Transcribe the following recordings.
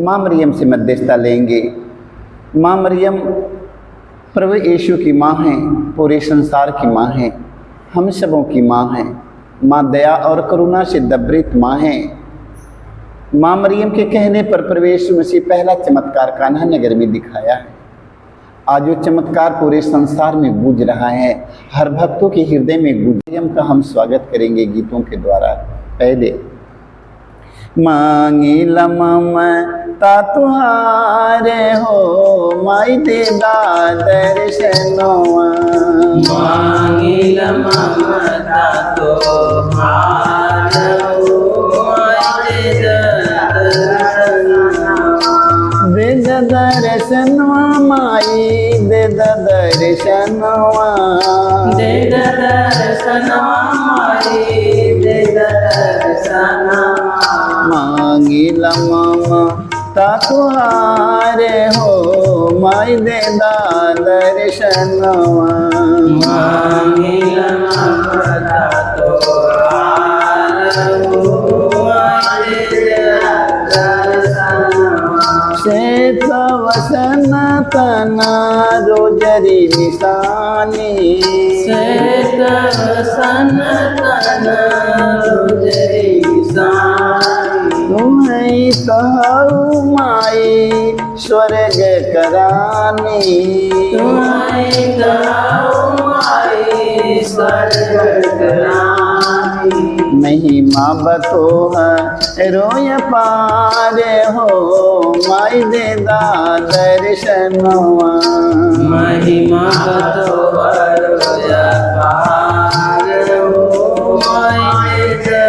माँ मरियम से मध्यस्थता लेंगे। माँ मरियम प्रभु यीशु की माँ हैं, पूरे संसार की माँ हैं, हम सबों की माँ हैं। माँ दया और करुणा से दबरित माँ हैं। माँ मरियम के कहने पर प्रभु यीशु मसीह पहला चमत्कार कान्हा नगर में दिखाया है। आज वो चमत्कार पूरे संसार में गूंज रहा है, हर भक्तों के हृदय में गूंज। मरियम का हम स्वागत करेंगे गीतों के द्वारा। पहले मांगी ममता तुहारे हो, माई दे दर्शनवा। मांगी ममता तुहारे हो, माई दे दे दर्शनवा, माई दे दर्शनवा। दे दर्शनवा, माई दे दर्शनवा। मांगी ममता तुहारे हो, माई दे दर्शनवा। मांगी ममता तुहारे हो, माई दे दर्शनवा। श्वेत वसन तना रोजरी निशानी। श्वेत वसन तना रोजरी निशानी। तुम्हें कहू माई स्वर्ग करानी। तुम्हें कहू माई स्वर्ग करानी। महिमा बतोह रोय पारे हो, माई दे दर्शनवा। महिमा बतोह रोय पारे हो, माई दे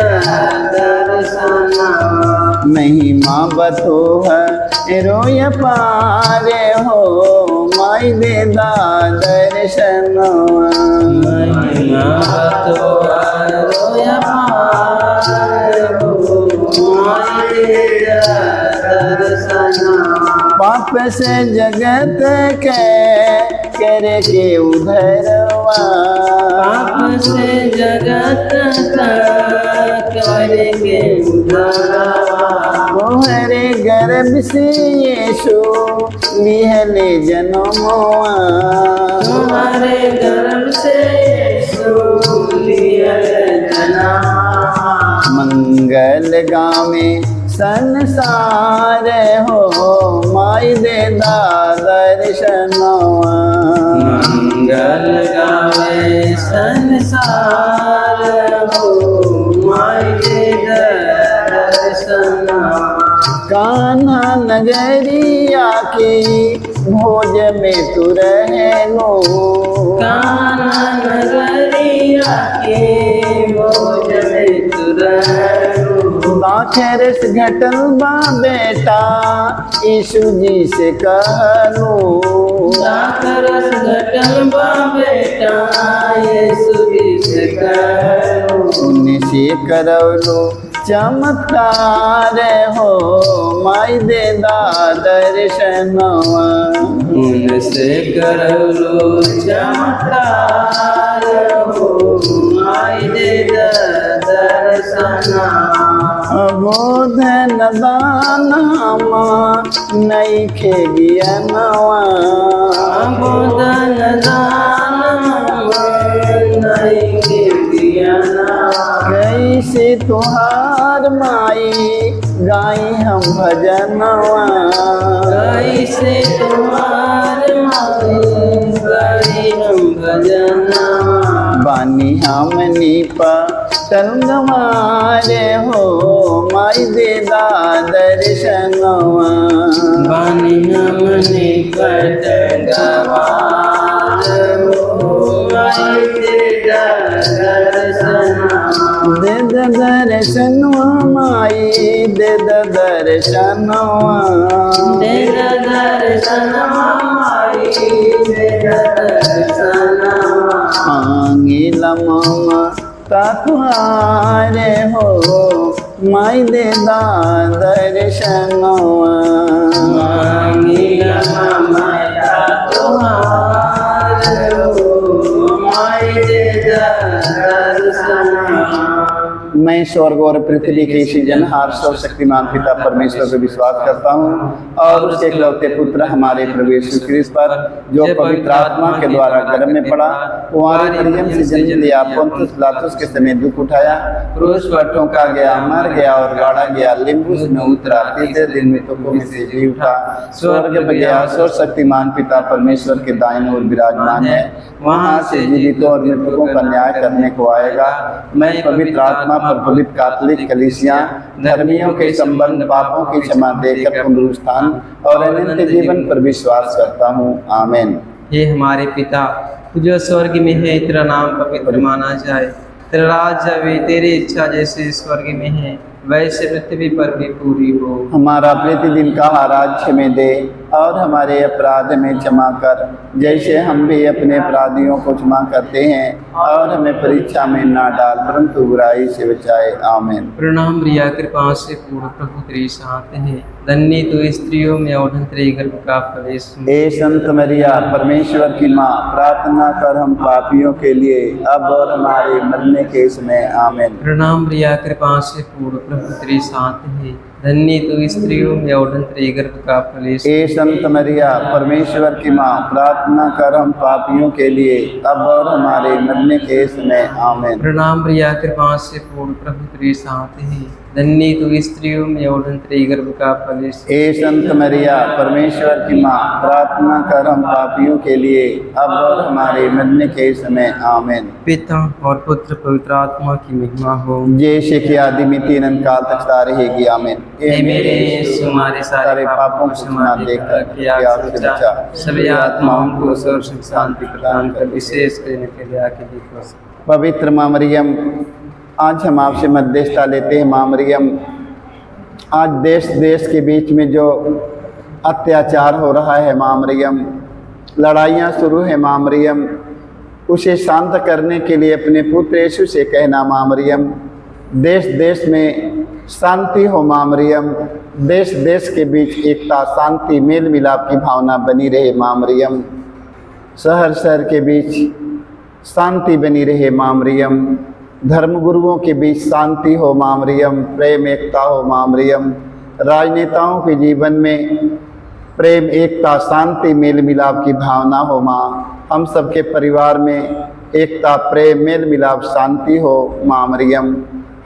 दर्शनवा। महिमा बतोह रोय पारे हो, माई दे दर्शनवा। महिमा बतोह रोय पारे हो, माई दे दर्शनवा। पाप से जगत के करे के उधरवा। पाप से जगत का करेंगे उद्धारवा। तोहरे गर्भ से यीशु लिहले जन्मवा। तुम्हारे गर्भ से यीशु लिहले जन्मवा। मंगल गावे संसार हो, माई दे दर्शनवा। मंगल गावे संसार हो, माई दे दर्शनवा। कान्हा नगरिया की भोज में तू रहनो। कान्हा नगरिया के भोज में तू रहनो। दाखरस घटल बा बेटा यीशु जी से कहलो। दाखरस घटल बा बेटा यीशु जी से कहलो। उनसे करवलो चमत्कार हो, माई दे दर्शनवा। उनसे करलो चमत्कार हो, माई दे दर्शनवा। बोधन दानमा नइखे गियनवा। बोधन दानमा नइखे गियनवा। कैसे तुहार माई गाई हम भजनवा। कैसे तुम्हार माई गाई हम भजनवा। बानी हमनी पतंगवारे हो, माई दे दर्शनवा। बानी हमनी पतंगवारे हो, माई दे दर्शनवा। दे दर्शनवा, माई दे दर्शनवा। दे दर्शनवा, माई दे दर्शनवा। मांगी ममता तुहारे हो, माई दे दर्शनवा। मांगी ममता तुहारे हो, माई दे दर्शनवा। मैं मैं स्वर्ग और पृथ्वी के सृजनहार सर्वशक्तिमान पिता परमेश्वर पर विश्वास करता हूँ और उसके इकलौते पुत्र हमारे प्रभु यीशु ख्रिस्त पर जो पवित्र आत्मा के द्वारा गर्भ में पड़ा, कुंवारी मरियम से जन्म लिया, पोंतियुस पिलातुस के समय दुख उठाया, क्रूस पर ठोका गया, मर गया और गाड़ा गया, लिम्बुस में उतरा, तीसरे दिन मृतकों में से जी उठा, स्वर्ग में गया, सर्वशक्तिमान पिता परमेश्वर के दाहिने ओर विराजमान है, वहाँ से जीवितों और मृतकों का न्याय करने को आएगा। मैं पवित्र आत्मा पर पवित्र कैथोलिक कलीसिया, धर्मियों के संबंध, पापों की क्षमा देकर पुनरुत्थान और अनंत जीवन पर विश्वास करता हूँ। आमीन। हे हमारे पिता जो स्वर्ग में है, तेरा नाम पवित्र माना जाए, तेरा राज्य आवे, तेरी इच्छा जैसे स्वर्ग में है वैसे पृथ्वी पर भी पूरी हो। हमारा प्रतिदिन का आहार हमें दे और हमारे अपराध में क्षमा कर, जैसे हम भी अपने अपराधियों को क्षमा करते हैं, और हमें परीक्षा में ना डाल परंतु बुराई से बचाए। आमीन। प्रणाम रिया, कृपा से पूर्ण प्रभु तेरी साथ है, धन्य तू स्त्रियों में और तेरे गर्भ का फल यीशु। हे संत मरिया परमेश्वर की माँ, प्रार्थना कर हम पापियों के लिए अब और हमारे मरने के समय। आमीन। प्रणाम रिया, कृपा से पूर्ण प्रभु तेरी साथ है, धन्य तू स्त्रियों में और तेरे गर्भ का फल यीशु। हे संत मरिया परमेश्वर की माँ, प्रार्थना कर हम पापियों के लिए अब और हमारे मरने के समय। आमीन। प्रणाम रिया, कृपा से पूर्ण प्रभु तेरी साथ है, धन्य तू स्त्रियों में और तेरे गर्भ का फल यीशु। हे संत मरिया परमेश्वर की माँ, प्रार्थना कर हम पापियों के लिए अब और हमारे मरने के समय। आमीन। पिता और पुत्र पवित्र आत्मा की महिमा हो, जैसे कि आदि में तीन काल तक सदा रहेगी। आमीन। हे मेरे यीशु, हमारे सारे पापों को क्षमा देकर बचा, सभी आत्माओं को सुख शांति प्रदान कर, विशेष करने के लिए आके देखो। पवित्र माँ मरियम, आज हम आपसे मध्यस्थता लेते हैं। माँ मरियम, आज देश देश के बीच में जो अत्याचार हो रहा है माँ मरियम, लड़ाइयाँ शुरू है माँ मरियम, उसे शांत करने के लिए अपने पुत्र यीशु से कहना माँ मरियम, देश देश में शांति हो माँ मरियम, देश देश के बीच एकता, शांति, मेल मिलाप की भावना बनी रहे माँ मरियम, शहर शहर के बीच शांति बनी रहे माँ मरियम, धर्मगुरुओं के बीच शांति हो माँ मरियम, प्रेम एकता हो माँ मरियम, राजनेताओं के जीवन में प्रेम एकता शांति मेल मिलाप की भावना हो माँ, हम सबके परिवार में एकता प्रेम मेल मिलाप शांति हो माँ मरियम,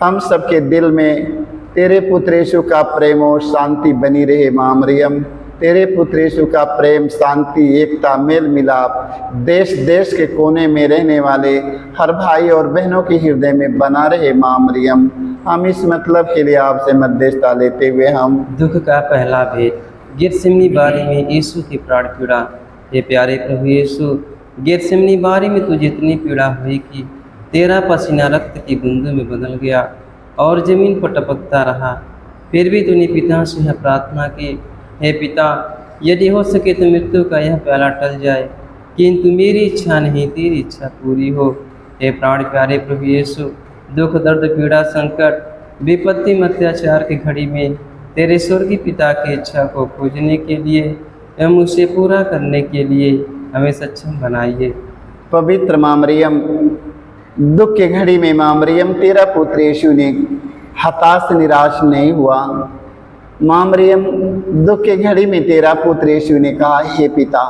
हम सबके दिल में तेरे पुत्र यीशु का प्रेम और शांति बनी रहे माँ मरियम, तेरे पुत्र यीशु का प्रेम शांति एकता मेल मिलाप देश देश के कोने में रहने वाले हर भाई और बहनों के हृदय में बना रहे माँ मरियम। हम इस मतलब के लिए आपसे मध्यस्थता लेते हुए हम दुख का पहला भेद, गेतसेमनी बारी में यीशु की प्राण पीड़ा। हे प्यारे प्रभु यीशु, गेतसेमनी बारी में तुझे इतनी पीड़ा हुई कि तेरा पसीना रक्त की बूंदों में बदल गया और जमीन पर टपकता रहा, फिर भी तूने पिता से यह प्रार्थना की, हे पिता, यदि हो सके तो मृत्यु का यह प्याला टल जाए, किंतु मेरी इच्छा नहीं तेरी इच्छा पूरी हो। हे प्राण प्यारे प्रभु यीशु, दुख दर्द पीड़ा संकट विपत्ति में अत्याचार की घड़ी में तेरे स्वर्गीय पिता की इच्छा को खोजने के लिए एवं उसे पूरा करने के लिए हमें सक्षम बनाइए। पवित्र माँ मरियम, दुख की घड़ी में माँ मरियम तेरा पुत्र यीशु ने हताश निराश नहीं हुआ। माँ मरियम, दुख की घड़ी में तेरा पुत्र यीशु ने कहा, हे पिता,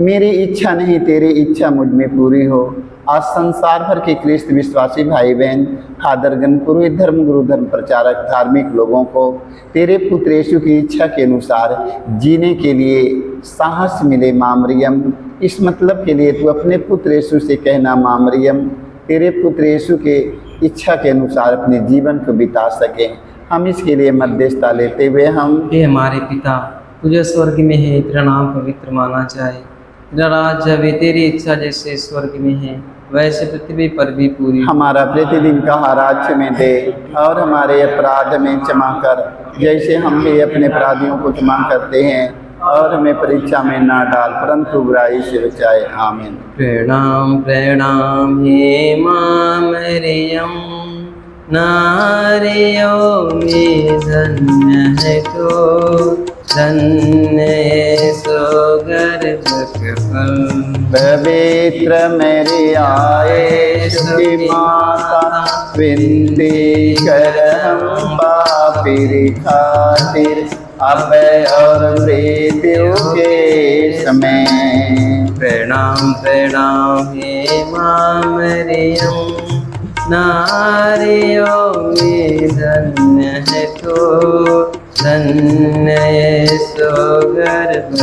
मेरी इच्छा नहीं तेरी इच्छा मुझ में पूरी हो। आज संसार भर के ख्रिस्त विश्वासी भाई बहन, फादरगण, पुरोहित, धर्म गुरु, धर्म प्रचारक, धार्मिक लोगों को तेरे पुत्र यीशु की इच्छा के अनुसार जीने के लिए साहस मिले माँ मरियम। इस मतलब के लिए तू अपने पुत्र यीशु से कहना माँ मरियम, तेरे पुत्र यीशु के इच्छा के अनुसार अपने जीवन को बिता सकें। हम इसके लिए मध्यस्थता लेते हुए हम हे हमारे पिता, तुझे स्वर्ग में है, तेरा नाम पवित्र माना जाए, तेरा राज्य आवे, तेरी इच्छा जैसे स्वर्ग में है वैसे पृथ्वी पर भी पूरी। हमारा प्रतिदिन का आहार में दे और हमारे अपराध में क्षमा कर, जैसे हम भी अपने अपराधियों को क्षमा करते हैं, और हमें परीक्षा में ना डाल परंतु बुराई से बचाए। आमीन। प्रणाम प्रणाम हे माँ मरियम, नारियों में धन्य है तो, धन्य है सो घर गर्भ फल। पवित्र मरिया यीशु की माता, विनती कर हम पापी खातिर, अब और मृत्यु के समय। प्रणाम प्रणाम हे माँ मरियम, नारियों में धन्य है तो, धन्य यीशु गर्भ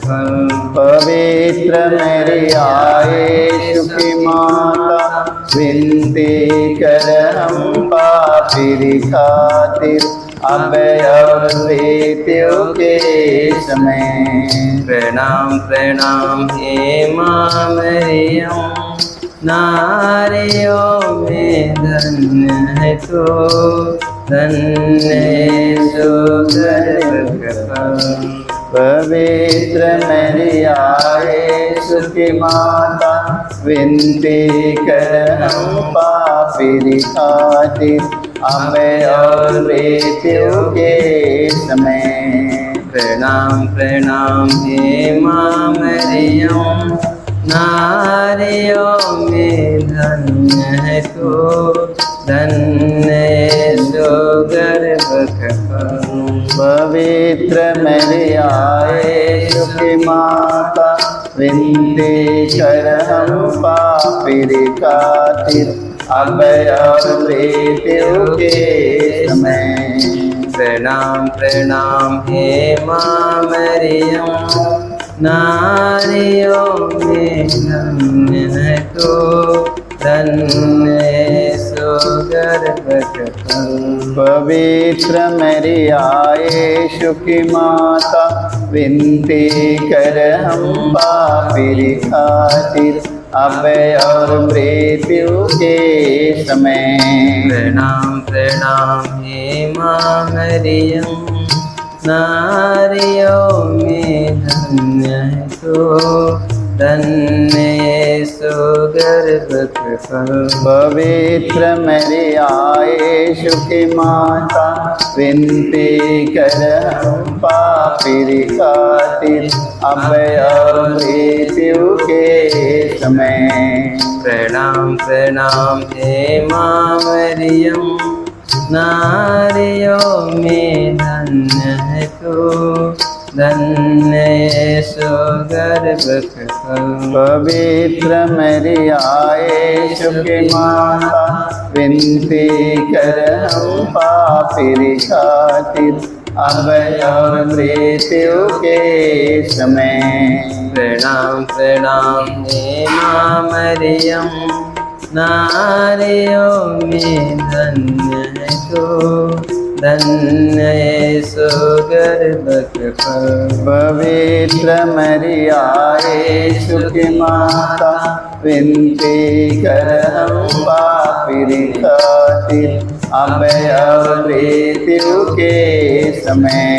फल। पवित्र मरिया यीशु की माता, विनती कर हम पापी खातिर, अब और मृत्यु के समय। प्रणाम प्रणाम हे माँ मरियम, नारियों में धन्य है तो, धन्य यीशु गर्भ फल। पवित्र मरिया यीशु की माता, विनती कर हम पापी खातिर, अब और मृत्यु के समय। प्रणाम प्रणाम हे माँ मरियम, नारियों में धन्य है तो, धन्य यीशु गर्भ फल। पवित्र मरिया यीशु की माता, विनती कर हम पापी खातिर, अब और मृत्यु के समय। प्रणाम प्रणाम हे माँ मरियम, नारियों में धन्य है तो, धन्य यीशु गर्भ फल। पवित्र मरिया यीशु की माता, विनती कर हम पापी खातिर, अब और मृत्यु के समय। प्रणाम प्रणाम हे माँ मरियम, नारियों में धन्य है तो, धन्य यीशु गर्भ फल। पवित्र मरिया यीशु की माता, विनती कर हम पापी खातिर, अब और मृत्यु के समय। प्रणाम प्रणाम हे माँ मरियम, नारियों में धन्य है तो, धन्य यीशु गर्भ फल। पवित्र मरिया यीशु की माता, विनती कर हम पापी खातिर, अब और मृत्यु के समय। प्रणाम प्रणाम हे माँ मरियम, नारियों में धन्य है तो, धन्य यीशु गर्भ फल। पवित्र मरिया यीशु की माता, विनती कर हम पापी खातिर, अब और मृत्यु के समय।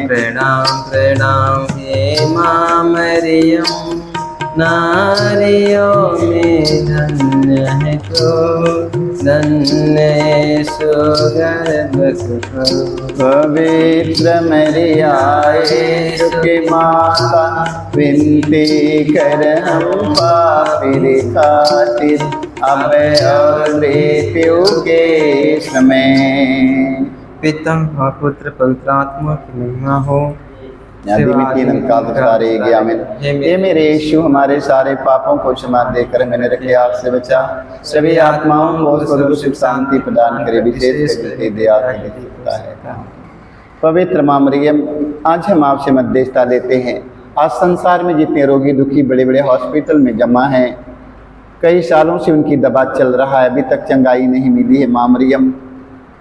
प्रणाम प्रणाम हे माँ मरियम, नारियों में धन्य है तो, धन्य यीशु गर्भ फल। पवित्र मरिया यीशु की माता, विनती कर हम पापी खातिर, अब और मृत्यु के समय। पिता और पुत्र पवित्र आत्मा की महिमा हो। हे मेरे यीशु, हमारे सारे पापों को क्षमा देकर मैंने रखे आग से बचा, सभी आत्माओं को स्वर्ग सुख शांति प्रदान करे, विशेष करके दया करता है। पवित्र माँ मरियम, आज हम आपसे मध्यस्थता लेते हैं। आज संसार में जितने रोगी दुखी बड़े बड़े हॉस्पिटल में जमा हैं, कई सालों से उनकी दवा चल रहा है, अभी तक चंगाई नहीं मिली है। माँ मरियम,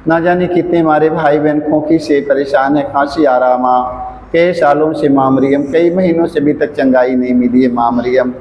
ना जाने कितने हमारे भाई बहन खोखी से परेशान है, खांसी आ रहा माँ, कई सालों से माँ मरियम, कई महीनों से अभी तक चंगाई नहीं मिली है। माँ मरियम,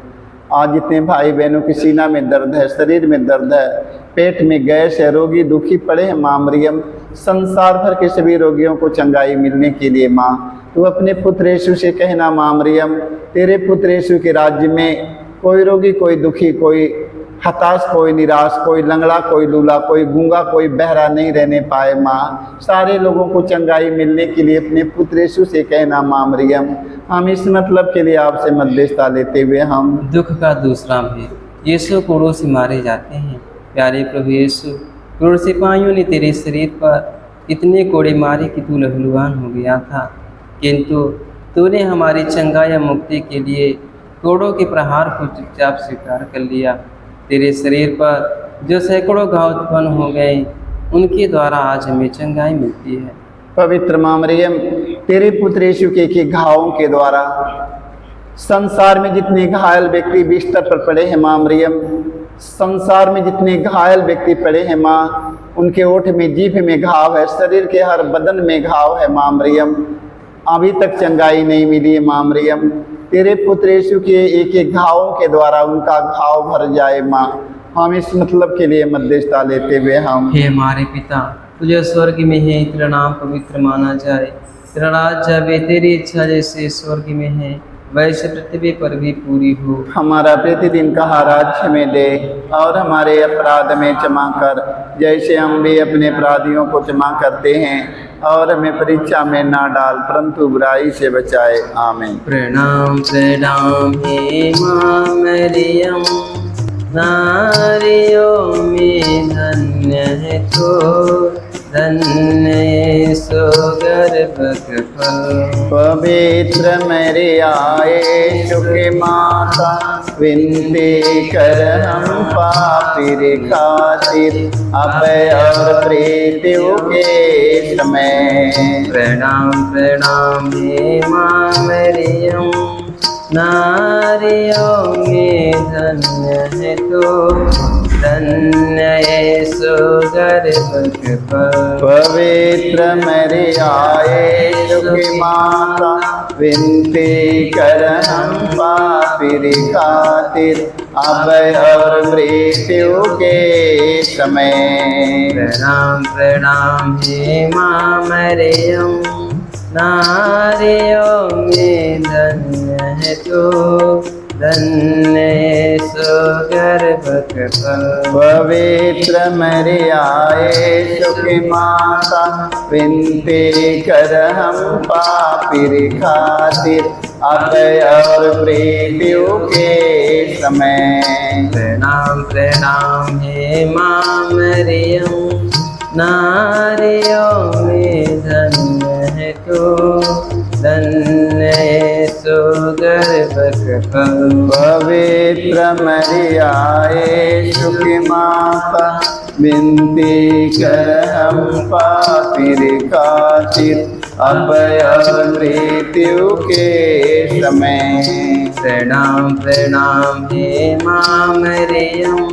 आज जितने भाई बहनों की सीना में दर्द है, शरीर में दर्द है, पेट में गैस है, रोगी दुखी पड़े हैं, माँ मरियम, संसार भर के सभी रोगियों को चंगाई मिलने के लिए माँ, तू अपने पुत्र यीशु से कहना माँ मरियम, तेरे पुत्र यीशु के राज्य में कोई रोगी, कोई दुखी, कोई हताश, कोई निराश, कोई लंगड़ा, कोई लूला, कोई गूंगा, कोई बहरा नहीं रहने पाए माँ। सारे लोगों को चंगाई मिलने के लिए अपने पुत्र यीशु से कहना माँ मरियम। हम इस मतलब के लिए आपसे मध्यस्थता लेते हुए हम दुख का दूसरा भेद। यीशु क्रूर से मारे जाते हैं। प्यारे प्रभु यीशु, क्रूर सिपाहियों ने तेरे शरीर पर इतने कोड़े मारे कि तू लहूलुहान हो गया था, किंतु तूने हमारी चंगाई या मुक्ति के लिए कोड़ों के प्रहार को चुपचाप स्वीकार कर लिया। तेरे शरीर पर जो सैकड़ों घाव उत्पन्न हो गए, उनके द्वारा आज हमें चंगाई मिलती है। पवित्र माँ मरियम, तेरे पुत्र यीशु के घावों के द्वारा संसार में जितने घायल व्यक्ति बिस्तर पर पड़े हैं माँ मरियम, संसार में जितने घायल व्यक्ति पड़े हैं माँ, उनके ओठ में, जीभ में घाव है, शरीर के हर बदन में घाव है माँ मरियम, अभी तक चंगाई नहीं मिली है माँ मरियम। तेरे पुत्र यीशु के एक एक घावों के द्वारा उनका घाव भर जाए माँ। हम इस मतलब के लिए मध्यस्थता लेते हुए हम हे हमारे पिता, तुझे स्वर्ग में है, तेरा नाम पवित्र माना जाए, तेरा राज्य आवे, तेरी इच्छा जैसे स्वर्ग में है वैसे पृथ्वी पर भी पूरी हो। हमारा प्रतिदिन का आहार हमें दे, और हमारे अपराध में क्षमा कर, जैसे हम भी अपने अपराधियों को क्षमा करते हैं, और हमें परीक्षा में ना डाल, परंतु बुराई से बचाए। आमीन। प्रणाम प्रणाम हे माँ मरियम, नारियों में धन्य है तो, धन्य यीशु गर्भक फल। पवित्र मरिया यीशु की माता, विनती कर हम पापी खातिर, अब और मृत्यु के समय। प्रणाम प्रणाम हे माँ मरियम, नारियों में धन्य है तो, धन्य यीशु गर्भक फल। पवित्र मरिया यीशु की माता, विनती कर हम पापी खातिर, अब और मृत्यु के समय। प्रणाम प्रणाम हे माँ मरियम, नारियों में धन्य है तो, धन्य यीशु गर्भक फल। पवित्र मरिया यीशु की माता, विनती कर हम पापी खातिर, अब और मृत्यु के समय। प्रणाम प्रणाम हे माँ मरियम, नारियों में धन्य है तो, धन्य यीशु गर्भक फल। पवित्र मरिया यीशु की माता, विनती कर हम पापी खातिर, अब और मृत्यु के समय। प्रणाम प्रणाम हे माँ मरियम,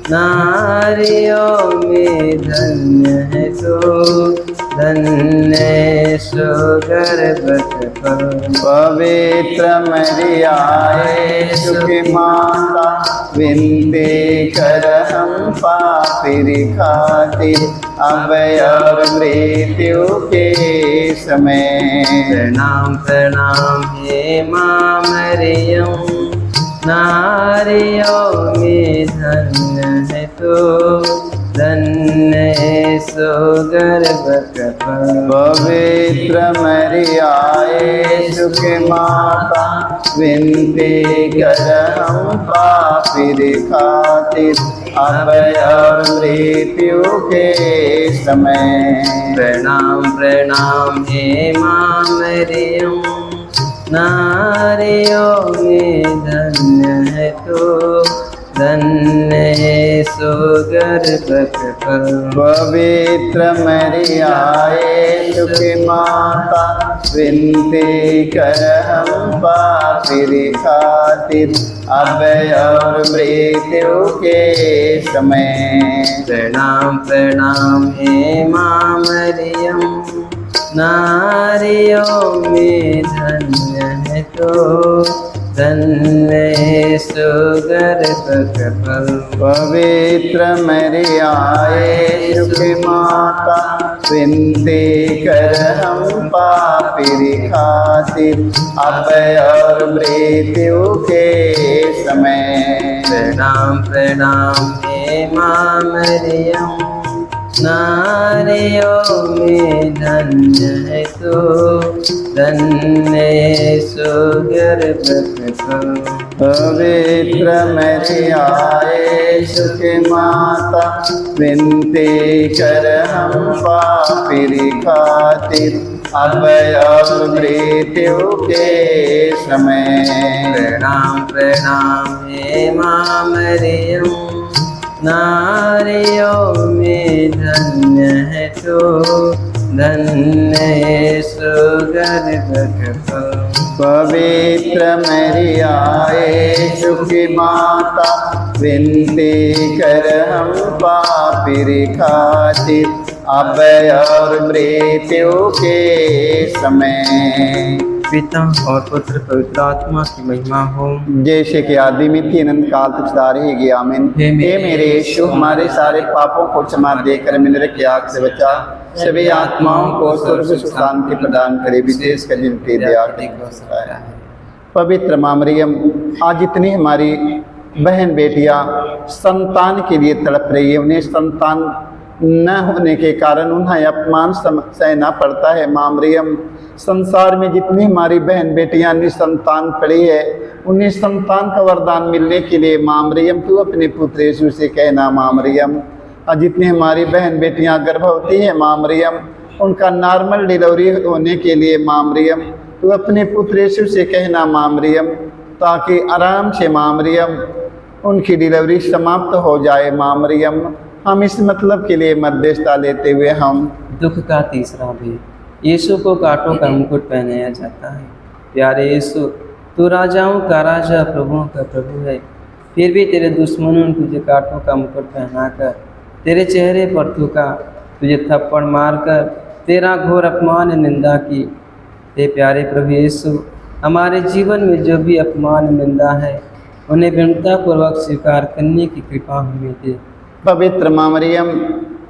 नारियों में धन्य है तो, धन्य यीशु गर्भक फल। पवित्र मरिया यीशु की माता, विनती कर हम पापी खातिर, अब और मृत्यु के समय। प्रणाम प्रणाम हे माँ मरियम, नारियों में धन्य है तो, धन्य यीशु गर्भक फल। पवित्र मरिया यीशु की माता, विनती कर हम पापी खातिर, अब और मृत्यु के समय। प्रणाम प्रणाम हे माँ मरियम, नारियों में धन्य है तो, धन्य यीशु गर्भक फल। पवित्र मरिया यीशु की माता, विनती कर हम पापी खातिर, अब और मृत्यु के समय। प्रणाम प्रणाम हे माँ मरियम, नारियों में धन्य है तो, धन्य यीशु गर्भक फल। पवित्र मरिया यीशु की माता, विनती कर हम पापी खातिर अब और मृत्यु के समय। प्रणाम प्रणाम हे माँ मरियम, नारियों में धन्य है तू, धन्य यीशु गर्भ फल। पवित्र मरिया यीशु की माता, विनती कर हम पापी खातिर अब और मृत्यु के समय। प्रणाम प्रणाम हे माँ मरियम, नारियों में धन्य है तू, धन्य यीशु गर्भ फल। पवित्र मरिया यीशु की माता, विनती कर हम पापी खातिर अब और मृत्यु के समय। पिता और पुत्र पवित्र आत्मा की महिमा हो, जैसे कि आदि में थी अनंत काल तक सदा रहेगी आमीन। हे हे मेरे यीशु, हमारे सारे पापों को क्षमा देकर मेरे के आग से बचा, सभी आत्माओं को स्वर्ग सुख शांति प्रदान करे, विशेष कर जिनके दया की आवश्यकता है। पवित्र माँ मरियम, आज इतनी हमारी बहन बेटियां संतान के लिए तड़प रही है, उन्हें संतान न होने के कारण उन्हें अपमान सहना पड़ता है। माँ मरियम, संसार में जितनी हमारी बहन बेटियां निसंतान पड़ी है, उन्हें संतान का वरदान मिलने के लिए माँ मरियम तू अपने पुत्र यीशु से कहना। माँ मरियम, और जितनी हमारी बहन बेटियां गर्भवती हैं माँ मरियम, उनका नॉर्मल डिलीवरी होने के लिए माँ मरियम तू अपने पुत्र यीशु से कहना। माँ मरियम, ताकि आराम से माँ मरियम उनकी डिलीवरी समाप्त हो जाए। माँ मरियम, हम इस मतलब के लिए मध्यस्थता लेते हुए हम दुख का तीसरा भेद, यीशु को कांटों का मुकुट पहनाया जाता है। प्यारे यीशु, तू राजाओं का राजा प्रभुओं का प्रभु है, फिर भी तेरे दुश्मनों ने तुझे कांटों का मुकुट पहनाकर तेरे चेहरे पर थूका, तुझे थप्पड़ मारकर तेरा घोर अपमान निंदा की। हे प्यारे प्रभु यीशु, हमारे जीवन में जो भी अपमान निंदा है उन्हें विनम्रतापूर्वक स्वीकार करने की कृपा हमें दे। पवित्र माँ मरियम,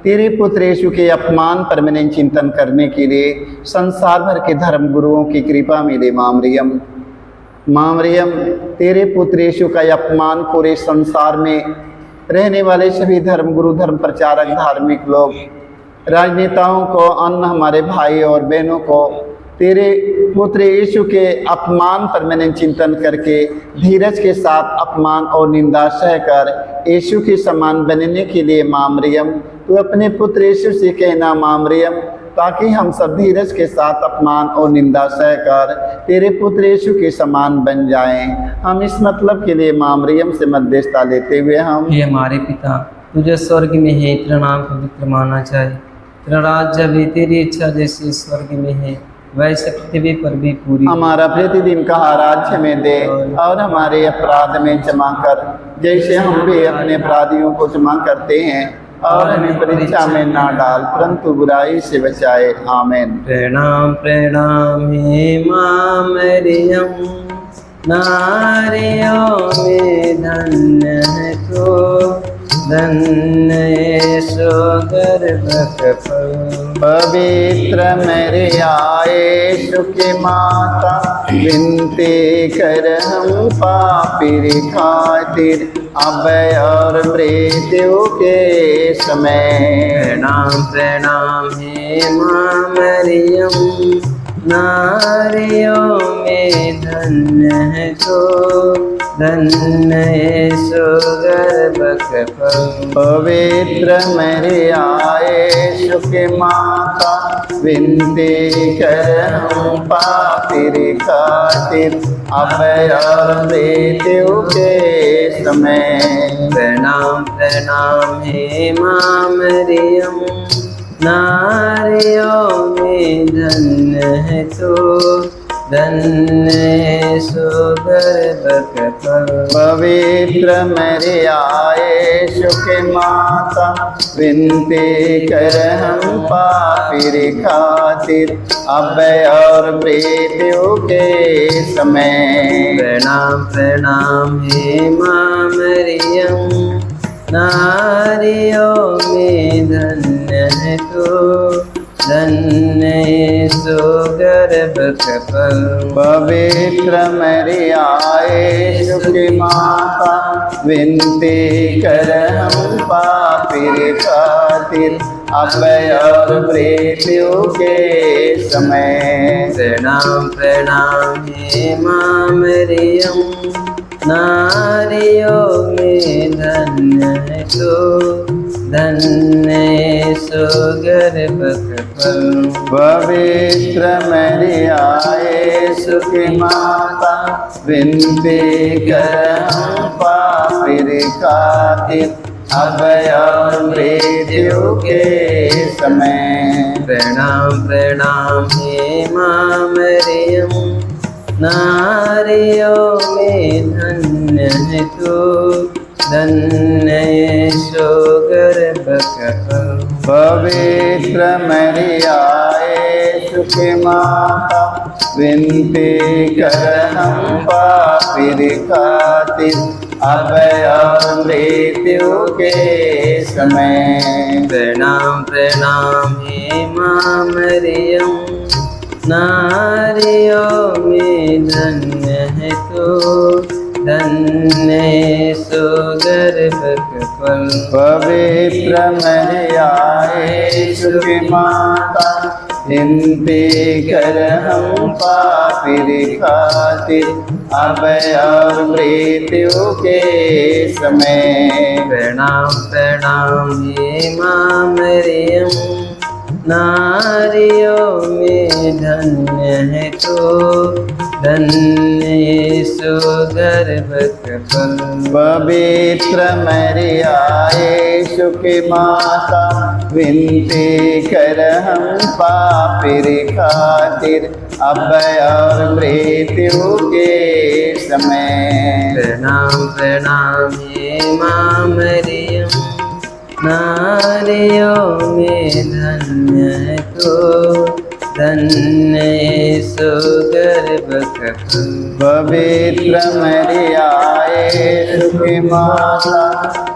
तेरे पुत्र यीशु के अपमान पर मैंने चिंतन करने के लिए संसार भर के धर्म गुरुओं की कृपा मिले। माँ मरियम, माँ मरियम, तेरे पुत्र यीशु का अपमान पूरे संसार में रहने वाले सभी धर्म गुरु, धर्म प्रचारक, धार्मिक लोग, राजनेताओं को, अन्य हमारे भाई और बहनों को तेरे पुत्र यीशु के अपमान पर मैंने चिंतन करके धीरज के साथ अपमान और निंदा सहकर यीशु के समान बनने के लिए माँ मरियम तू अपने पुत्र यीशु से कहना। माँ मरियम, ताकि हम सब धीरज के साथ अपमान और निंदा सहकर तेरे पुत्र यीशु के समान बन जाएं। हम इस मतलब के लिए माँ मरियम से मध्यस्थता लेते हुए हम हे हमारे पिता, तुझे स्वर्ग में है, तेरा नाम पवित्र माना जाए, तेरा राज्य भी, तेरी इच्छा जैसे स्वर्ग में है वैसे पृथ्वी पर भी पूरी। हमारा प्रतिदिन का आहार हमें दे और हमारे अपराध में क्षमा कर, जैसे हम भी अपने अपराधियों को क्षमा करते हैं, और हमें परीक्षा में ना डाल परंतु बुराई से बचाए। आमीन। प्रणाम प्रणाम हे माँ मरियम, नारियों में धन्य है तो, धन्य यीशु गर्भ फल। पवित्र मरिया यीशु की माता, विनती कर हम पापी खातिर अब और मृत्यु के समय। प्रणाम प्रणाम हे माँ मरियम, नारियों में धन्य है तो, धन्य यीशु गर्भ फल। पवित्र मरिया यीशु की माता, विनती कर हम पापी खातिर अब और मृत्यु के समय। प्रणाम प्रणाम हे माँ मरियम, नारियों में धन्य है तो, धन्य यीशु गर्भ फल। पवित्र मरिया यीशु की माता, विनती कर हम पापी खातिर अब और मृत्यु के समय। प्रणाम प्रणाम हे माँ मरियम, नारियों में धन्य है तो, धन्य यीशु गर्भफल। पवित्र मरियाए यीशु की माता, विनती कर हम पापी खातिर, अब और मृत्यु के समय। प्रणाम प्रणाम हे माँ मरियम, नारियों में धन्य है तू, धन्य यीशु गर्भफल। पवित्र मरियाए यीशु की माता, विनती कर हम पापी खातिर, अब और मृत्यु के समय। प्रणाम प्रणाम हे माँ मरियम, नारियों में धन्य है तू, धन्य यीशु गर्भफल। पवित्र मरियाए यीशु की माता, विनती कर हम पापी खातिर, अब और मृत्यु के समय। प्रणाम प्रणाम हे माँ मरियम, नारियों में धन्य है तू, धन्य यीशु गर्भफल। पवित्र मरियाए यीशु की माता, विनती कर हम पापी खातिर, अब और मृत्यु के समय। प्रणाम प्रणाम हे माँ मरियम, नारियों में धन्य है तू, धन्य यीशु गर्भफल। पवित्र मरियाए यीशु की माता, विनती कर हम पापी खातिर, अब और मृत्यु के समय। प्रणाम प्रणाम हे माँ मरियम, नारियों में धन्य है तू, धन्य यीशु गर्भफल। पवित्र मरियाए यीशु की माता,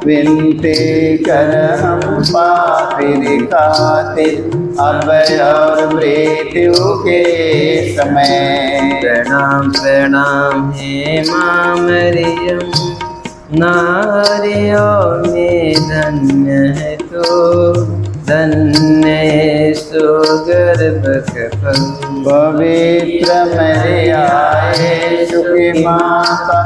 विनती कर हम पापी खातिर, अब और मृत्यु के समय। प्रणाम प्रणाम हे माँ मरियम, नारियों में धन्य है तू, धन्य यीशु गर्भफल। पवित्र मरियाए यीशु की माता,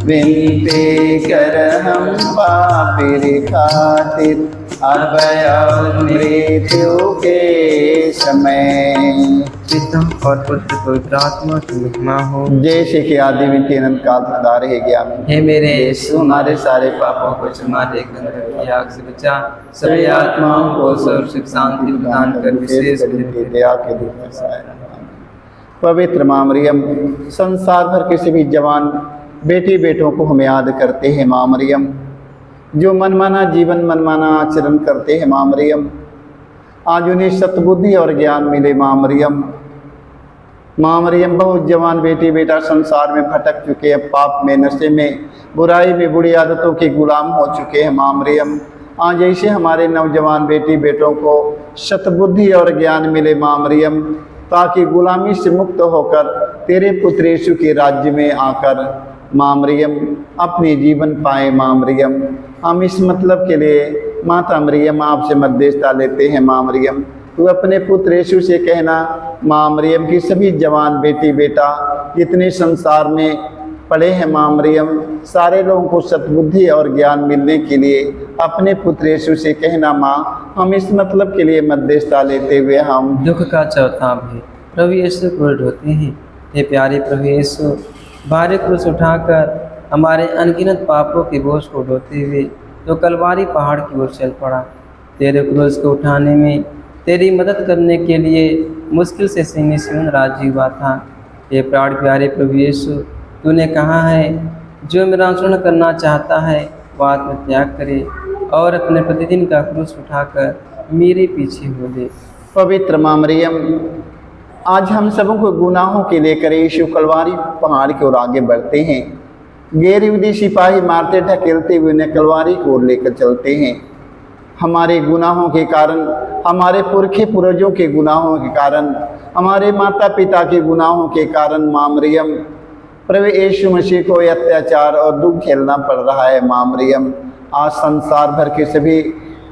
विनती कर हम पापी खातिर, अब और मृत्यु के समय। पिता और पुत्र पवित्र आत्मा की महिमा हो, जैसे कि आदि में अनंत काल सदा रहेगी आमीन। हे मेरे यीशु हमारे सारे पापों को क्षमा देकर आग से बचा, सभी आत्माओं को स्वर्ग सुख शांति प्रदान कर, विशेष दया के दूत में सहाय रहना। पवित्र माँ मरियम, संसार भर के सभी जवान बेटी बेटों को हम याद करते हैं माँ मरियम, जो मनमाना जीवन मनमाना आचरण करते हैं माँ मरियम, आज उन्हें सतबुद्धि और ज्ञान मिले माँ मरियम। माँ मरियम, बहुत जवान बेटी बेटा संसार में भटक चुके हैं, पाप में, नशे में, बुराई में, बुरी आदतों के गुलाम हो चुके हैं माँ मरियम। आज ऐसे हमारे नौजवान बेटी बेटों को सतबुद्धि और ज्ञान मिले माँ मरियम, ताकि गुलामी से मुक्त होकर तेरे पुत्र यीशु के राज्य में आकर माँ मरियम अपने जीवन पाए माँ मरियम। हम इस मतलब के लिए माता मरियम आपसे मध्यस्थता लेते हैं माँ मरियम, तू अपने पुत्र यीशु से कहना माँ मरियम की सभी जवान बेटी बेटा जितने संसार में पड़े हैं माँ मरियम, सारे लोगों को सद्बुद्धि और ज्ञान मिलने के लिए अपने पुत्र यीशु से कहना माँ। हम इस मतलब के लिए मध्यस्थता लेते हुए हम दुख का चौथा भी प्रभु यीशु क्रूर होते हैं। हे प्यारे प्रभु यीशु, भारी क्रूस उठाकर हमारे अनगिनत पापों के बोझ को ढोते हुए तो कलवारी पहाड़ की ओर चल पड़ा। तेरे क्रूस को उठाने में तेरी मदद करने के लिए मुश्किल से सिंह राजी हुआ था। हे प्राण प्यारे प्रभु यीशु, तूने कहा है जो मेरा अनुसरण करना चाहता है वह आत्मत्याग करे और अपने प्रतिदिन का क्रूस उठाकर मेरे पीछे हो ले। पवित्र माँ मरियम, आज हम सबों को गुनाहों के लेकर यीशु कलवारी पहाड़ की ओर आगे बढ़ते हैं। गैर यहूदी सिपाही मारते ढकेलते हुए उन्हें कलवारी की ओर लेकर चलते हैं। हमारे गुनाहों के कारण, हमारे पुरखे पूर्वजों के गुनाहों के कारण, हमारे माता पिता के गुनाहों के कारण माँ मरियम, प्रभु यीशु मसीह को ये अत्याचार और दुख झेलना पड़ रहा है। माँ मरियम, आज संसार भर के सभी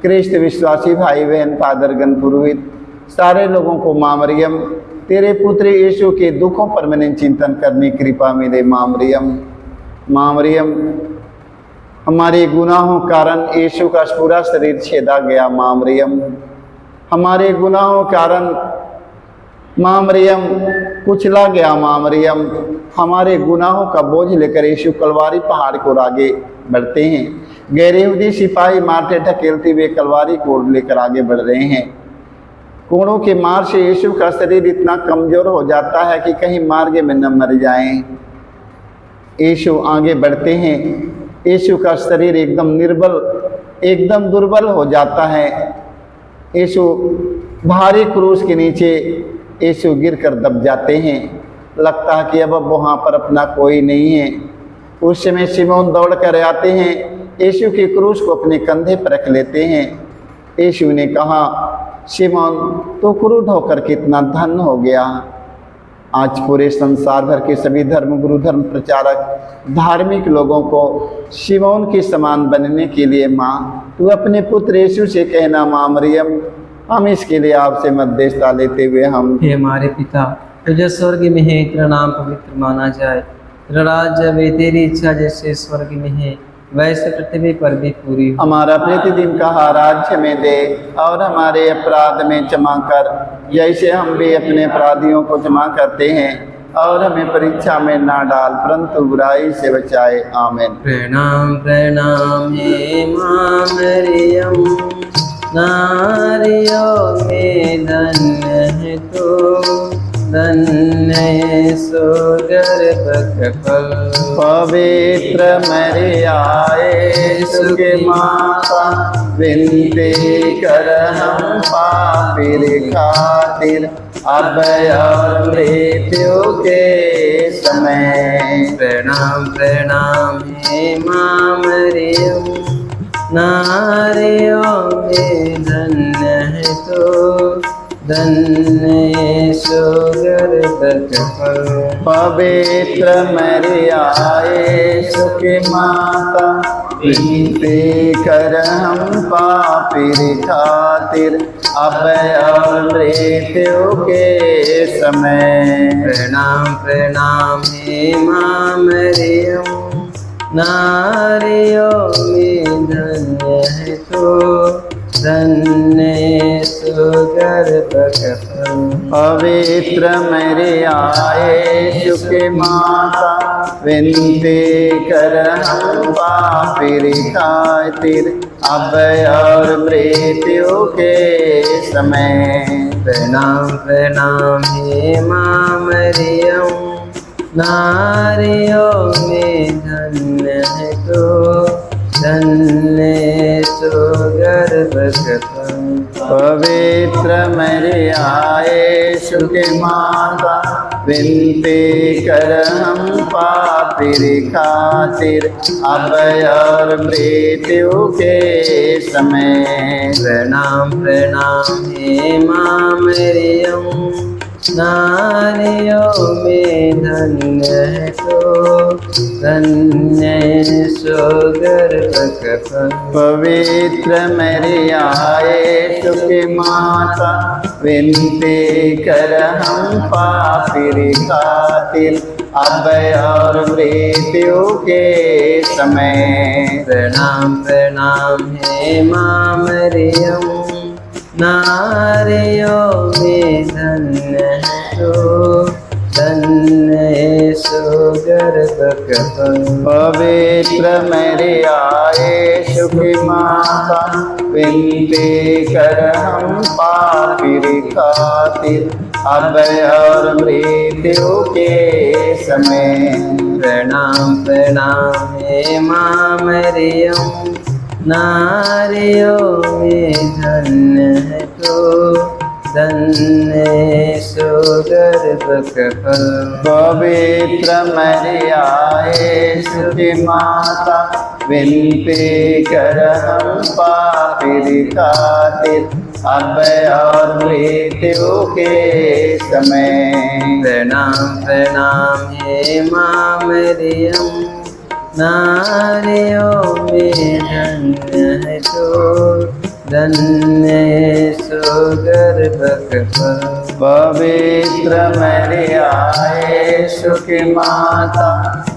ख्रिस्त विश्वासी भाई बहन, फादरगण, पुरोहित, सारे लोगों को माँ मरियम तेरे पुत्र यीशु के दुखों पर मैंने चिंतन करने की कृपा मिले। माँ मरियम, माँ मरियम, हमारे गुनाहों कारण यीशु का पूरा शरीर छेदा गया। माँ मरियम, हमारे गुनाहों कारण माँ मरियम कुचला गया। माँ मरियम, हमारे गुनाहों का बोझ लेकर यीशु कलवारी पहाड़ को आगे बढ़ते हैं। गैर यहूदी सिपाही मारते ढकेलते हुए कलवारी को लेकर आगे बढ़ रहे हैं। कोड़ों के मार से यीशु का शरीर इतना कमजोर हो जाता है कि कहीं मार्ग में न मर जाएं। यीशु आगे बढ़ते हैं। यीशु का शरीर एकदम निर्बल, एकदम दुर्बल हो जाता है। यीशु भारी क्रूस के नीचे यीशु गिरकर दब जाते हैं। लगता है कि अब वहाँ पर अपना कोई नहीं है। उस समय शिमोन दौड़ कर आते हैं, यीशु के क्रूस को अपने कंधे पर रख लेते हैं। यीशु ने कहा, शिमोन, तो क्रूर होकर कितना धन हो गया। आज पूरे संसार भर के सभी धर्मगुरु, धर्म प्रचारक, धार्मिक लोगों को शिमोन के समान बनने के लिए माँ तू अपने पुत्र यीशु से कहना। माँ मरियम, हम इसके लिए आपसे मध्यस्थता लेते हुए हम हे हमारे पिता जो स्वर्ग में है, तेरा नाम पवित्र माना जाए, तेरा राज्य आवे, तेरी इच्छा जैसे स्वर्ग में है वैसे पृथ्वी पर भी पूरी हो। हमारा प्रतिदिन का आहार आज हमें दे, और हमारे अपराध में क्षमा कर जैसे हम भी अपने अपराधियों को क्षमा करते हैं, और हमें परीक्षा में ना डाल परंतु बुराई से बचाए। आमीन। प्रणाम प्रणाम हे माँ मरियम, नारियों में धन्य है तो, धन्य है सो गर्भ फल। पवित्र मरियाए सुखे माता, विनती कर हम पापी खातिर, अब और मृत्यु के समय। प्रणाम प्रणाम हे माँ मरियम, नारियों में धन्य है तो, धन्य सो गर्भ फल। पवित्र मरियाए सुखी माता, विनती कर हम पापी खातिर, अब और मृत्यु के समय। प्रणाम प्रणाम हे माँ मरियम, नारियों में धन्य है तो, धन्य सो गर्भ फल। पवित्र मरियाए सुखी माता, विनती कर हम पापी खातिर, अब और मृत्यु के समय। प्रणाम प्रणाम हे माँ मरियम, नारियों में धन्य है तो, धन्य सो गर्भ फल। पवित्र मरियाए सुखी माता, विनती कर हम पापी खातिर, अब और मृत्यु के समय। प्रणाम प्रणाम हे माँ मरियम, नारियों में धन्य है तो, धन्य सो गर्भ फल। पवित्र मरियाए सुखी माता, विनती कर हम पापी खातिर, अब और मृत्यु के समय। प्रणाम प्रणाम हे माँ मरियम, नारियों में धन्य है तो, धन्य सो गर्भ फल। पवित्र मरियाए सुखी माता, विनती कर हम पापी खातिर, अब और मृत्यु के समय। प्रणाम प्रणाम हे माँ मरियम, नारियों में धन्य है तो, धन्य सो गर्भ फल। पवित्र मरियाए सुखी माता, विनती कर हम पापी खातिर, अब और मृत्यु के समय। प्रणाम प्रणाम हे माँ मरियम, नारियों में धन्य है तो, धन्य है सुगर्भ फल। पवित्र मरिया यीशु की माता,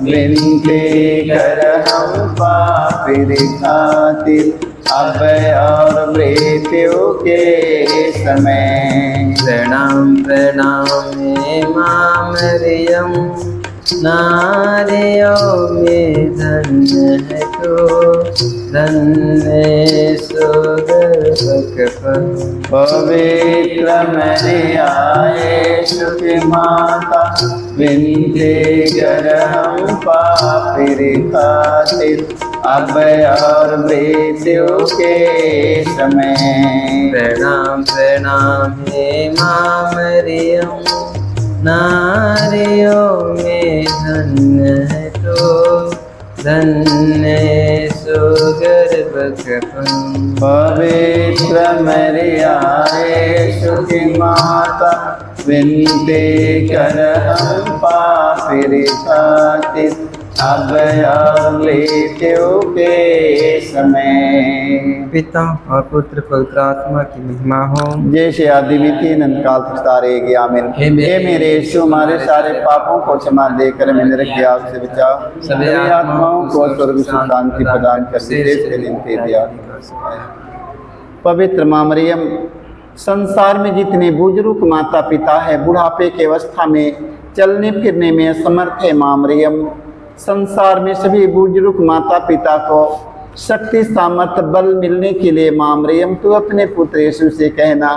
विनती कर हम पापी खातिर, अब और मृत्यु के समय। प्रणाम प्रणाम हे माँ मरियम, नारियों में धन्य है तो, धन्य सुगर्भ फल। पवित्र मरिया यीशु की माता, विनती कर हम पापी खातिर, अब और मृत्यु के समय। प्रणाम प्रणाम हे माँ मरियम, नारियों में धन्य है तो, धन्य सुगर्भ फल। पवित्र मरिया यीशु की माता, विनती कर हम पापी खातिर, अब और मृत्यु के समय। पिता और पुत्र पवित्र आत्मा की महिमा हो, जैसे आदि में थी अनंत काल तक तारेगी। आमीन। हे मेरे यीशु, हमारे सारे पापों को क्षमा देकर हमें नरक की आग से बचाओ, सभी आत्माओं को स्वर्ग से शांति प्रदान कर के दिन के दिया। पवित्र माँ मरियम, संसार में जितने बुजुर्ग माता पिता है, बुढ़ापे की अवस्था में चलने फिरने में असमर्थ है माँ मरियम, संसार में सभी बुजुर्ग माता पिता को शक्ति सामर्थ्य बल मिलने के लिए माँ मरियम, तू अपने पुत्र यीशु से कहना,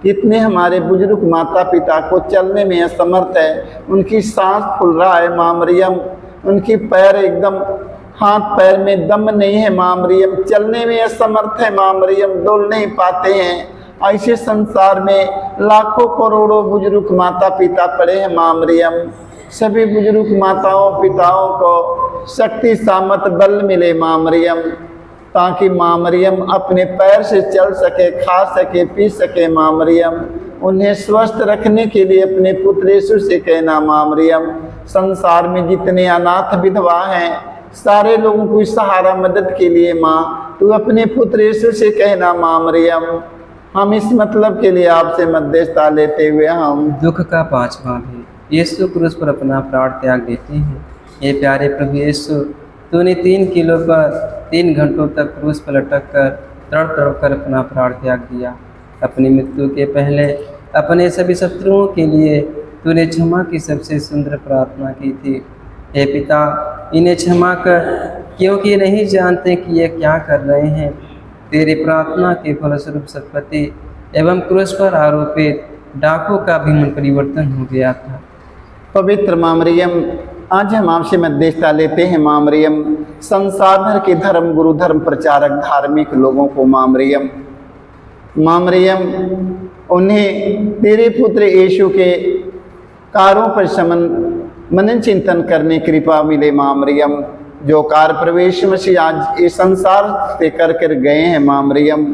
कितने हमारे बुजुर्ग माता पिता को चलने में असमर्थ है, उनकी सांस फूल रहा है माँ मरियम, उनकी पैर एकदम हाथ पैर में दम नहीं है माँ मरियम, चलने में असमर्थ है माँ मरियम, डोल नहीं पाते हैं। ऐसे संसार में लाखों करोड़ों बुजुर्ग माता पिता पड़े हैं माँ मरियम, सभी बुजुर्ग माताओं पिताओं को शक्ति सामर्थ बल मिले माँ मरियम, ताकि माँ मरियम अपने पैर से चल सके, खा सके, पी सके माँ मरियम। उन्हें स्वस्थ रखने के लिए अपने पुत्र यीशु से कहना माँ मरियम, संसार में जितने अनाथ विधवा हैं, सारे लोगों को सहारा मदद के लिए माँ, तू अपने पुत्र यीशु से कहना माँ मरियम। हम इस मतलब के लिए आपसे मध्यस्थता लेते हुए हम दुख का पांचवा भी, यीशु क्रूस पर अपना प्राण त्याग देते हैं। ये प्यारे प्रभु यीशु, तूने 3 किलो पर 3 घंटों तक क्रूस पर लटक कर तड़प कर अपना प्राण त्याग दिया। अपनी मृत्यु के पहले अपने सभी शत्रुओं के लिए तूने क्षमा की सबसे सुंदर प्रार्थना की थी। हे पिता, इन्हें क्षमा कर, क्योंकि नहीं जानते कि ये क्या कर रहे हैं। तेरी प्रार्थना के फलस्वरूप सतपति एवं क्रूस पर आरोपित डाकू का भी मन परिवर्तन हो गया था। पवित्र माँ मरियम, आज हम आपसे मध्यस्थता लेते हैं माँ मरियम, संसार भर के धर्म गुरु, धर्म प्रचारक, धार्मिक लोगों को माँ मरियम, उन्हें तेरे पुत्र यीशु के कार्यों पर मनन चिंतन करने की कृपा मिले माँ मरियम। जो कार्य प्रवेश मसीह आज इस संसार से कर गए हैं माँ मरियम,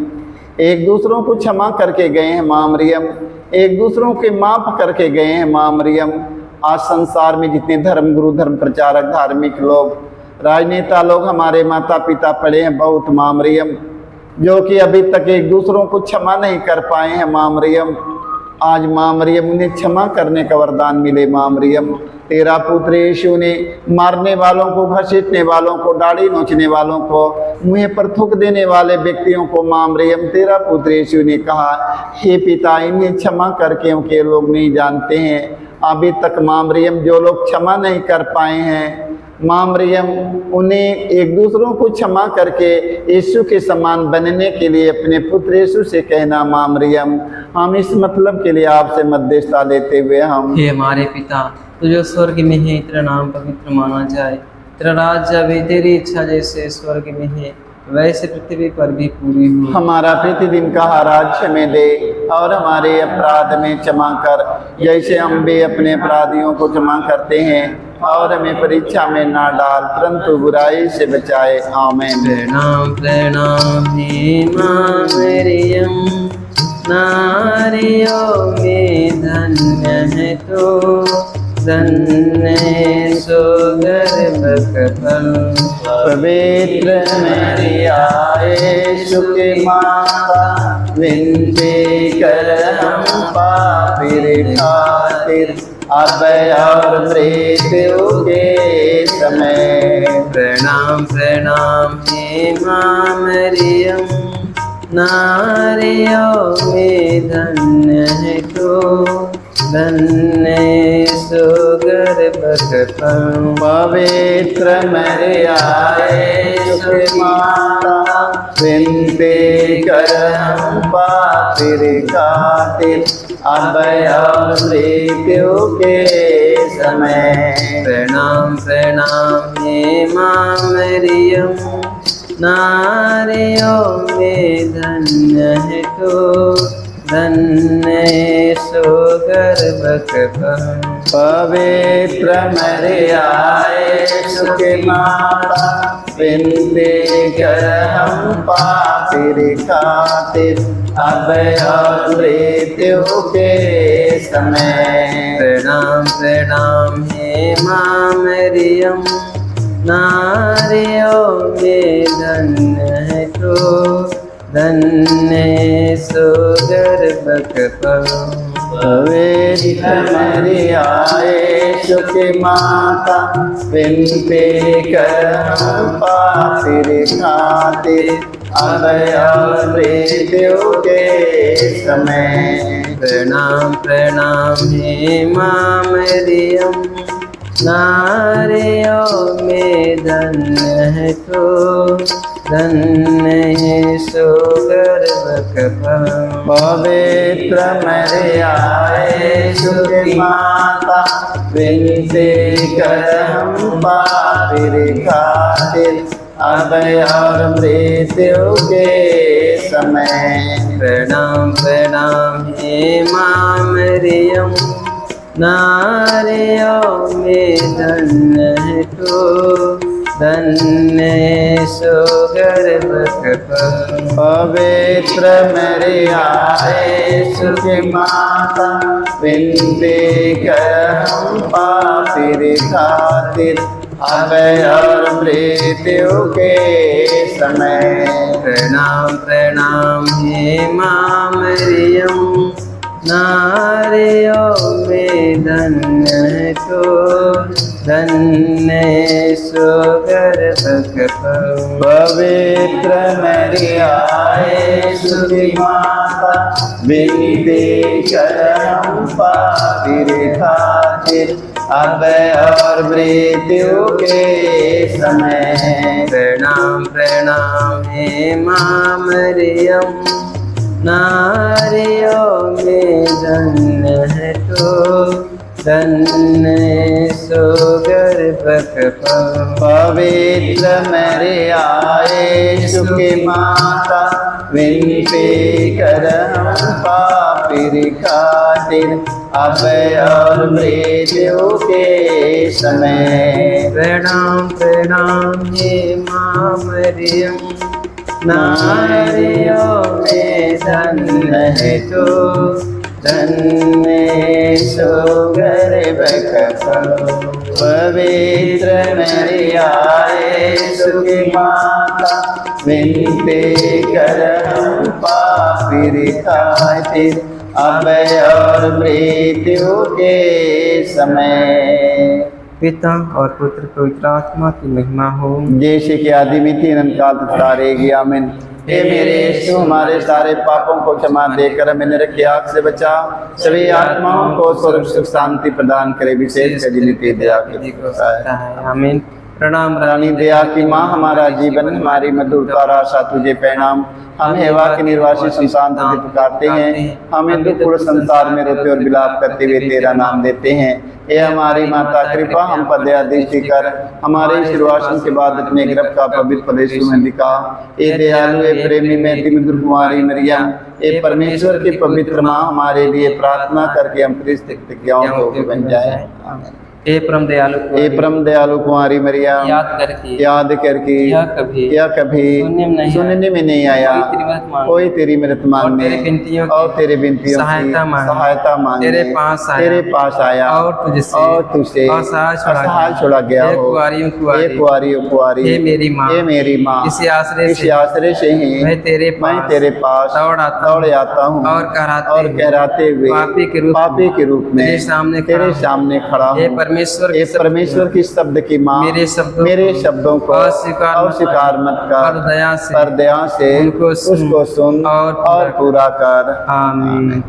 एक दूसरों को क्षमा करके गए हैं माँ मरियम, एक दूसरों के माफ करके गए हैं माँ मरियम। आज संसार में जितने धर्म गुरु, धर्म प्रचारक, धार्मिक लोग, राजनेता लोग, हमारे माता पिता पड़े हैं बहुत माँ मरियम, जो कि अभी तक एक दूसरों को क्षमा नहीं कर पाए हैं माँ मरियम। आज माँ मरियम उन्हें क्षमा करने का वरदान मिले माँ मरियम। तेरा पुत्र यीशु ने मारने वालों को, घसीटने वालों को, दाढ़ी नोचने वालों को, मुँह पर थूक देने वाले व्यक्तियों को माँ मरियम, तेरा पुत्र यीशु ने कहा, हे पिता, इन्हें क्षमा कर, क्योंकि लोग नहीं जानते हैं। अभी तक माँ मरियम जो लोग क्षमा नहीं कर पाए हैं, माँ मरियम उन्हें एक दूसरों को क्षमा करके यीशु के समान बनने के लिए अपने पुत्र यीशु से कहना माँ मरियम। हम इस मतलब के लिए आपसे मध्यस्थता लेते हुए हम हे हमारे पिता, तुझे स्वर्ग में है, तेरा नाम पवित्र माना जाए, तेरा राज्य आवे, तेरी इच्छा जैसे स्वर्ग में है वैसे पृथ्वी पर भी पूरी हो। हमारा प्रतिदिन का आहार हमें दे, और हमारे अपराध में क्षमा कर, जैसे हम भी अपने अपराधियों को क्षमा करते हैं, और हमें परीक्षा में ना डाल, परंतु बुराई से बचाए। आमीन। प्रणाम प्रणाम हे माँ मरियम, नारियों में धन्य है तो, धन्य है सो गर्भ फल। पवित्र मरिया यीशु की माता, विनती कर हम पापी खातिर, अब और मृत्यु के समय। प्रणाम प्रणाम हे माँ मरियम, नारियों में धन्य है तो, धन्य सो गर्भ फल। पवित्र मरिया यीशु की माता, विनती कर हम पापी खातिर, अब और मृत्यु के समय। प्रणाम प्रणाम हे माँ मरियम, नारियों में धन्य है तो, धन्य सो गर्भ फल। पवित्र मरिया यीशु की माता, विनती कर हम पापी खातिर, अब और मृत्यु के समय। प्रणाम प्रणाम हे माँ मरियम, नारियों में धन्य है तो, धन्य सो गर्भ फल। पवित्र मरिया यीशु की माता, विनती कर हम पापी खातिर, अब और मृत्यु के समय। प्रणाम प्रणाम हे माँ मरियम, नारियों में धन्य है तो, धन्य सो गर्भ फल। पवित्र मरिया यीशु की माता, विनती कर हम पापी खातिर, अब और मृत्यु के समय। प्रणाम प्रणाम हे माँ मरियम, नारियों में धन्य है तो, धन्य सो गर्भ फल। पवित्र मरिया यीशु की माता, विनती कर हम पापी खातिर, अब और मृत्यु के समय। प्रणाम प्रणाम हे माँ मरियम, नारियों में धन्य है तो, धन्य सो गर्भ फल। पवित्र मरिया यीशु की माता, विनती कर हम पापी खातिर, अब और मृत्यु के समय। प्रणाम प्रणाम हे माँ मरियम, नारियों में धन्य है तो, धन्य सो गर्भ फल। पवित्र मरिया यीशु की माता, विनती कर हम पापी खातिर, अब और मृत्यु के समय। प्रणाम प्रणाम हे माँ मरियम, नारियों में धन्य है तो, धन्य सो गर्भ फल। पवित्र मरिया यीशु की माता, विनती कर हम पापी खातिर, अब और मृत्यु के समय। पिता और पुत्र पवित्र आत्मा की महिमा हो, जैसे कि आदि में तीन काल तारेगी। आमीन। हे मेरे यीशु, हमारे सारे पापों को क्षमा देकर हमें नरक की आग से बचा, सभी आत्माओं को स्वर्ग सुख शांति प्रदान करे, विशेष जिनकी दया की। आमीन। प्रणाम रानी दया की माँ, हमारा जीवन हमारी मधुरता आशा तुझे प्रणाम। हम हेवा के निर्वासी सुशांत तुझे पुकारते हैं, हमें दुख संसार में रोते और विलाप करते हुए तेरा नाम देते हैं। हे हमारी माता, कृपा हम पर दया दृष्टि कर, हमारे शुरुआत के बाद अपने गर्भ का पवित्र प्रदेश में दिखा। ए दयालु, ए प्रेमी में मधुर कुमारी मरियम, ए परमेश्वर की पवित्र माँ, हमारे लिए प्रार्थना करके हम क्रिस्त प्रतिज्ञाओं को बन जाए। हे परम दयालु हे कुंवारी, परम दयालु कुंवारी मरिया, याद करके याद करके यह कभी सुनने में नहीं आया, कोई तेरी मदद मांगने और तेरे बिनतियों की सहायता मांगने तेरे पास आया और तुझसे असहाय छोड़ा गया हो। हे कुंवारी, हे मेरी माँ, इसी आश्रय से ही मैं तेरे पास दौड़ आता हूँ और कहराते हुए पापी के रूप में तेरे सामने खड़ा हूँ। हे परमेश्वर की शब्द की माँ, मेरे शब्दों को अस्वीकार मत कर, पर दया से उसको सुन और पूरा कर। आमीन।